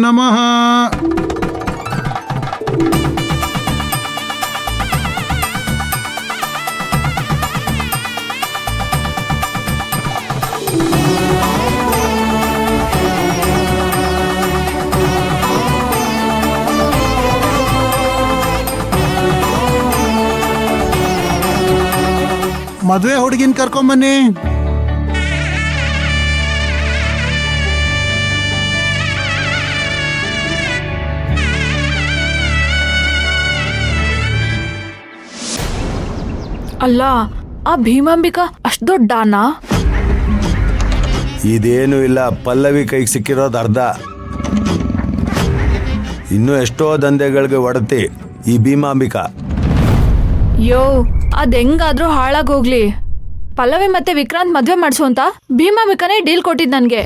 ನಮಃ. ಮದುವೆ ಹುಡುಗಿನ ಕರ್ಕೊಂಬನ್ನಿ. ಅಲ್ಲ, ಆ ಭೀಮಾಂಬಿಕಾ ಅಷ್ಟ್ ದೊಡ್ಡನಾ? ಇದೇನು ಇಲ್ಲ, ಪಲ್ಲವಿ ಕೈಗೆ ಸಿಕ್ಕಿರೋದು ಅರ್ಧ. ಇನ್ನೂ ಎಷ್ಟೋ ದಂಧೆಗಳಿಗೆ ಒಡತಿ ಈ ಭೀಮಾಂಬಿಕಾ. ಯೋ, ಅದ್ ಹೆಂಗಾದ್ರೂ ಹಾಳಾಗೋಗ್ಲಿ. ಪಲ್ಲವಿ ಮತ್ತೆ ವಿಕ್ರಾಂತ್ ಮದ್ವೆ ಮಾಡ್ಸು ಅಂತ ಭೀಮಾಂಬಿಕಾನೇ ಡೀಲ್ ಕೊಟ್ಟಿದ್ ನನ್ಗೆ.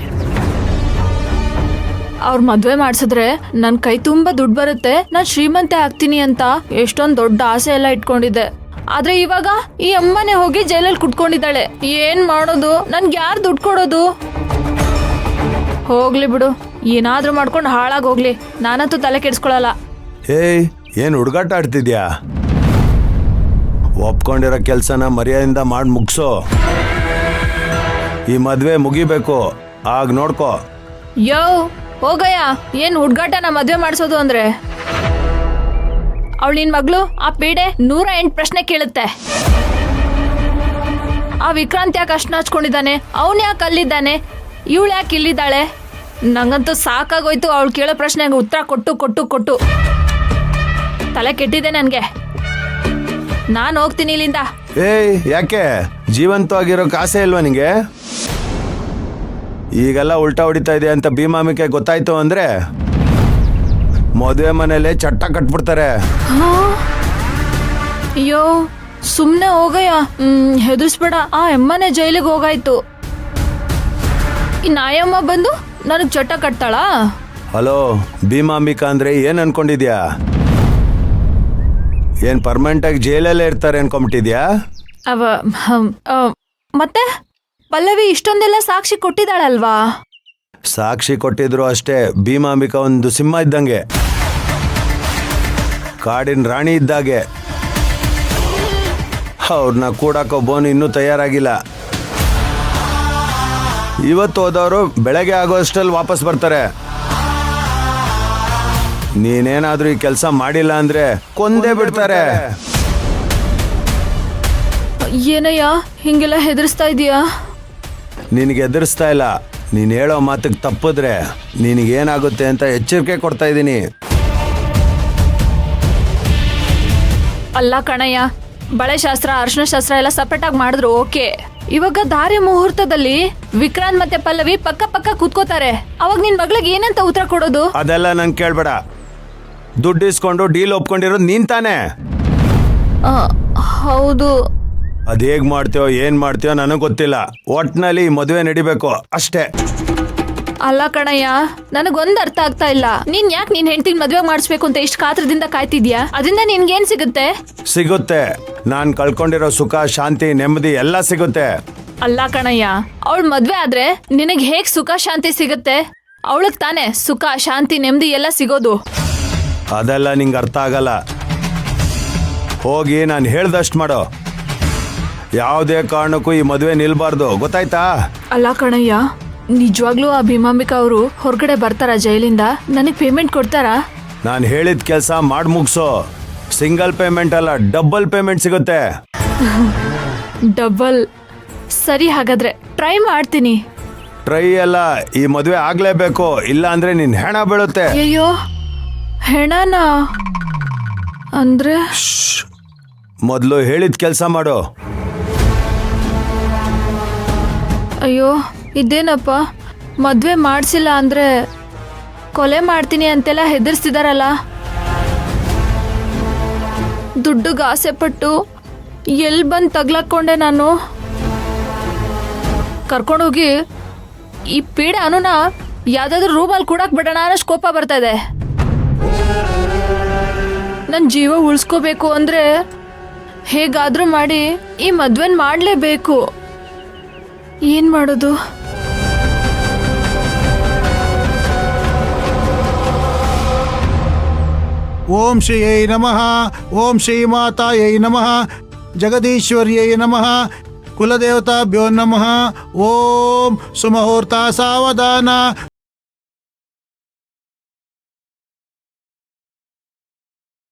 ಅವ್ರ ಮದ್ವೆ ಮಾಡ್ಸಿದ್ರೆ ನನ್ ಕೈ ತುಂಬಾ ದುಡ್ಡು ಬರುತ್ತೆ, ನಾನ್ ಶ್ರೀಮಂತೆ ಆಗ್ತೀನಿ ಅಂತ ಎಷ್ಟೊಂದ್ ದೊಡ್ಡ ಆಸೆ ಎಲ್ಲ ಇಟ್ಕೊಂಡಿದ್ದೆ. ಆದ್ರೆ ಇವಾಗ ಈ ಅಮ್ಮನೇ ಹೋಗಿ ಜೈಲಲ್ಲಿ ಕುಟ್ಕೊಂಡಿದ್ದಾಳೆ. ಏನ್ ಮಾಡೋದು? ನನ್ಗೆ ಯಾರು ದುಡ್ಡು ಕೊಡೋದು? ಹೋಗ್ಲಿ ಬಿಡು, ಏನಾದ್ರೂ ಮಾಡ್ಕೊಂಡು ಹಾಳಾಗೋಗ್ಲಿ, ನಾನಂತೂ ತಲೆ ಕೆಡ್ಸ್ಕೊಳಲ್ಲ. ಏಯ್, ಏನು ಹುಡುಗಾಟ ಆಡ್ತಿದ್ಯಾ? ಒಪ್ಕೊಂಡಿರೋ ಕೆಲಸನ ಮರ್ಯಾದೆಯಿಂದ ಮಾಡಿ ಮುಗಿಸೋ. ಈ ಮದ್ವೆ ಮುಗಿಬೇಕು, ಆಗ ನೋಡ್ಕೋ. ಯೋ ಹೋಗಯ್ಯ, ಏನ್ ಹುಡ್ಗಾಟನ ಮದ್ವೆ ಮಾಡ್ಸೋದು ಅಂದ್ರೆ? ಅವಳು ನಿನ್ ಮಗಳು ಆ ಪೀಡೆ 108 ಪ್ರಶ್ನೆ ಕೇಳುತ್ತೆ. ಆ ವಿಕ್ರಾಂತ್ ಯಾಕೆ ಅಷ್ಟು ನಾಚ್ಕೊಂಡಿದ್ದಾನೆ, ಅವನ್ ಯಾಕೆ ಅಲ್ಲಿದ್ದಾನೆ, ಇವಳು ಯಾಕೆ ಇಲ್ಲಿದ್ದಾಳೆ? ನಂಗಂತೂ ಸಾಕಾಗೋಯ್ತು ಅವಳು ಕೇಳೋ ಪ್ರಶ್ನೆಗೆ ಉತ್ತರ ಕೊಟ್ಟು ಕೊಟ್ಟು ಕೊಟ್ಟು ತಲೆ ಕೆಟ್ಟಿದೆ ನನ್ಗೆ. ನಾನು ಹೋಗ್ತೀನಿ ಇಲ್ಲಿಂದ. ಏಯ್, ಯಾಕೆ? ಜೀವಂತವಾಗಿರೋಕೆ ಆಸೆ ಇಲ್ವಾ ನಿಂಗೆ? ಈಗೆಲ್ಲ ಉಲ್ಟಾ ಹೊಡಿತಾ ಇದೆ ಅಂತ ಭೀಮಾಂಬಿಕೆ ಗೊತ್ತಾಯ್ತು ಅಂದ್ರೆ ಮದುವೆ ಮನೇಲೆ ಚಟ್ಟ ಕಟ್ಬಿಡ್ತಾರೆ. ಅಯ್ಯೋ ಸುಮ್ನೆ ಹೋಗಯ್ಯ, ಹೆದರ್ಸ್ಬೇಡ. ಆ ಅಮ್ಮನೇ ಜೈಲಿಗೆ ಹೋಗಾಯ್ತು, ಈ ನಾಯಮ್ಮ ಬಂದು ನನಗ್ ಚಟ್ಟ ಕಟ್ತಾಳಾ? ಹಲೋ, ಭೀಮಾಂಬಿಕಾ ಅಂದ್ರೆ ಏನ್ ಅನ್ಕೊಂಡಿದ್ಯಾ? ಏನ್ ಪರ್ಮನೆಂಟ್ ಆಗಿ ಜೈಲಲ್ಲೇ ಇರ್ತಾರೆ ಅನ್ಕೊಂಬಿಟ್ಟಿದ್ಯಾ? ಮತ್ತೆ ಪಲ್ಲವಿ ಇಷ್ಟೊಂದೆಲ್ಲ ಸಾಕ್ಷಿ ಕೊಟ್ಟಿದ್ದಾಳಲ್ವಾ? ಸಾಕ್ಷಿ ಕೊಟ್ಟಿದ್ರು ಅಷ್ಟೇ. ಭೀಮಾಂಬಿಕಾ ಒಂದು ಸಿಂಹ ಇದ್ದಂಗೆ, ಕಾಡಿನ ರಾಣಿ ಇದ್ದಾಗೆ. ಅವ್ರನ್ನ ಕೂಡಾಕೋ ಬೋನ್ ಇನ್ನೂ ತಯಾರಾಗಿಲ್ಲ. ಇವತ್ತು ಹೋದವರು ಬೆಳಗ್ಗೆ ಆಗೋಷ್ಟರಲ್ಲಿ ವಾಪಸ್ ಬರ್ತಾರೆ. ನೀನೇನಾದ್ರೂ ಈ ಕೆಲಸ ಮಾಡಿಲ್ಲ ಅಂದ್ರೆ ಕೊಂದೇ ಬಿಡ್ತಾರೆ. ಏನಯ್ಯ ಹಿಂಗೆಲ್ಲ ಹೆದರ್ಸ್ತಾ ಇದೀಯಾ? ನಿನಗೆ ಎದುರಿಸ್ತಾ ಇಲ್ಲ, ನೀನು ಹೇಳೋ ಮಾತಿಗೆ ತಪ್ಪಿದ್ರೆ ನಿನಗೇನಾಗುತ್ತೆ ಅಂತ ಎಚ್ಚರಿಕೆ ಕೊಡ್ತಾ ಇದ್ದೀನಿ. ಅಲ್ಲ ಕಣಯ್ಯ, ಬಳೆ ಶಾಸ್ತ್ರ ಅರ್ಶನ ಶಾಸ್ತ್ರ ಎಲ್ಲ ಸಪರೇಟ್ ಆಗಿ ಮಾಡಿದ್ರು ಓಕೆ. ಇವಾಗ ದಾರಿ ಮುಹೂರ್ತದಲ್ಲಿ ವಿಕ್ರಾಂತ್ ಮತ್ತೆ ಪಲ್ಲವಿ ಪಕ್ಕ ಪಕ್ಕ ಕೂತ್ಕೋತಾರೆ. ಅವಾಗ ನಿನ್ ಮಗಳಿಗೆ ಏನಂತ ಉತ್ತರ ಕೊಡೋದು? ಅದೆಲ್ಲ ನಂಗೆ ಕೇಳ್ಬೇಡ. ದುಡ್ಡು ಇಸ್ಕೊಂಡು ಡೀಲ್ ಒಪ್ಕೊಂಡಿರೋದು ನೀನ್ ತಾನೇ? ಹೌದು. ಅದ್ ಹೇಗ್ ಮಾಡ್ತೀಯೋ ಏನ್ ಮಾಡ್ತೀಯೋ ನನಗೆ ಗೊತ್ತಿಲ್ಲ. ಒಟ್ನಲ್ಲಿ ಮದುವೆ ನಡಿಬೇಕು ಅಷ್ಟೇ. ಅಲ್ಲ ಕಣಯ್ಯ, ನನಗೊಂದು ಅರ್ಥ ಆಗ್ತಾ ಇಲ್ಲ. ನೀನ್ ಯಾಕೆ ನಿನ್ ಹೆಂಡತಿನ ಮದ್ವೆ ಮಾಡಿಸ್ಬೇಕು ಅಂತ ಇಷ್ಟು ಕಾತ್ರದಿಂದ ಕಾಯ್ತಿದ್ಯಾ? ಅದರಿಂದ ನಿನ್ಗೇನ್ ಸಿಗುತ್ತೆ? ಸಿಗುತ್ತೆ, ನಾನ್ ಕಳ್ಕೊಂಡಿರೋ ಸುಖ, ಶಾಂತಿ, ನೆಮ್ಮದಿ ಎಲ್ಲ ಸಿಗುತ್ತೆ. ಅಲ್ಲ ಕಣಯ್ಯ, ಅವಳ ಮದ್ವೆ ಆದ್ರೆ ನಿನಗ್ ಹೇಗ್ ಸುಖ ಶಾಂತಿ ಸಿಗುತ್ತೆ? ಅವಳಗ್ ತಾನೇ ಸುಖ ಶಾಂತಿ ನೆಮ್ಮದಿ ಎಲ್ಲ ಸಿಗೋದು. ಅದೆಲ್ಲ ನಿಂಗೆ ಅರ್ಥ ಆಗಲ್ಲ. ಹೋಗಿ ನಾನು ಹೇಳ್ದಷ್ಟು ಮಾಡೋ. ಯಾವುದೇ ಕಾರಣಕ್ಕೂ ಈ ಮದುವೆ ನಿಲ್ಬಾರ್ದು, ಗೊತ್ತಾಯ್ತಾ? ಅಲ್ಲ ಕಣಯ್ಯ, ನಿಜವಾಗ್ಲೂ ಆ ಭೀಮಾಂಬಿಕಾ ಅವರು ಹೊರಗಡೆ ಬರ್ತಾರ ಜೈಲಿಂದ? ನನಗ್ ಪೇಮೆಂಟ್ ಕೊಡ್ತಾರಾ? ನಾನು ಹೇಳಿದ ಕೆಲಸ ಮಾಡಿ ಮುಗಿಸೋ. ಸಿಂಗಲ್ ಪೇಮೆಂಟ್ ಅಲ್ಲ, ಡಬಲ್ ಪೇಮೆಂಟ್ ಸಿಗುತ್ತೆ. ಡಬಲ್? ಸರಿ, ಹಾಗಾದ್ರೆ ಟ್ರೈ ಮಾಡ್ತೀನಿ. ಟ್ರೈ ಅಲ್ಲ, ಈ ಮದುವೆ ಆಗ್ಲೇಬೇಕು, ಇಲ್ಲ ಅಂದ್ರೆ ನಿನ್ ಹೆಣ ಬೀಳುತ್ತೆ. ಅಯ್ಯೋ, ಹೆಣನಾ? ಅಂದ್ರೆ ಮೊದಲು ಹೇಳಿದ ಕೆಲಸ ಮಾಡು. ಅಯ್ಯೋ ಇದೇನಪ್ಪ, ಮದ್ವೆ ಮಾಡ್ಸಿಲ್ಲ ಅಂದ್ರೆ ಕೊಲೆ ಮಾಡ್ತೀನಿ ಅಂತೆಲ್ಲ ಹೆದರ್ಸ್ತಿದಾರಲ್ಲ. ದುಡ್ಡುಗೆ ಆಸೆ ಪಟ್ಟು ಎಲ್ಲಿ ಬಂದು ತಗ್ಲಾಕೊಂಡೆ ನಾನು. ಕರ್ಕೊಂಡೋಗಿ ಈ ಪೀಡೆ ಅನುನ ಯಾವ್ದಾದ್ರು ರೂಮಲ್ಲಿ ಕೂಡಕ್ ಬಿಡೋಣ ಅನ್ನೋಷ್ಟು ಕೋಪ ಬರ್ತಾ ಇದೆ. ನನ್ನ ಜೀವ ಉಳಿಸ್ಕೋಬೇಕು ಅಂದ್ರೆ ಹೇಗಾದ್ರೂ ಮಾಡಿ ಈ ಮದ್ವೆನ್ ಮಾಡಲೇಬೇಕು. ಏನ್ ಮಾಡೋದು? ಓಂ ಶ್ರೀಯೈ ನಮಃ, ಓಂ ಶ್ರೀಮಾತಾಯೈ ನಮಃ, ಜಗದೀಶ್ವರ್ಯೈ ನಮಃ, ಕುಲದೇವತಾಭ್ಯೋ ನಮಃ. ಓಂ ಸುಮುಹೂರ್ತ ಸಾವಧಾನ,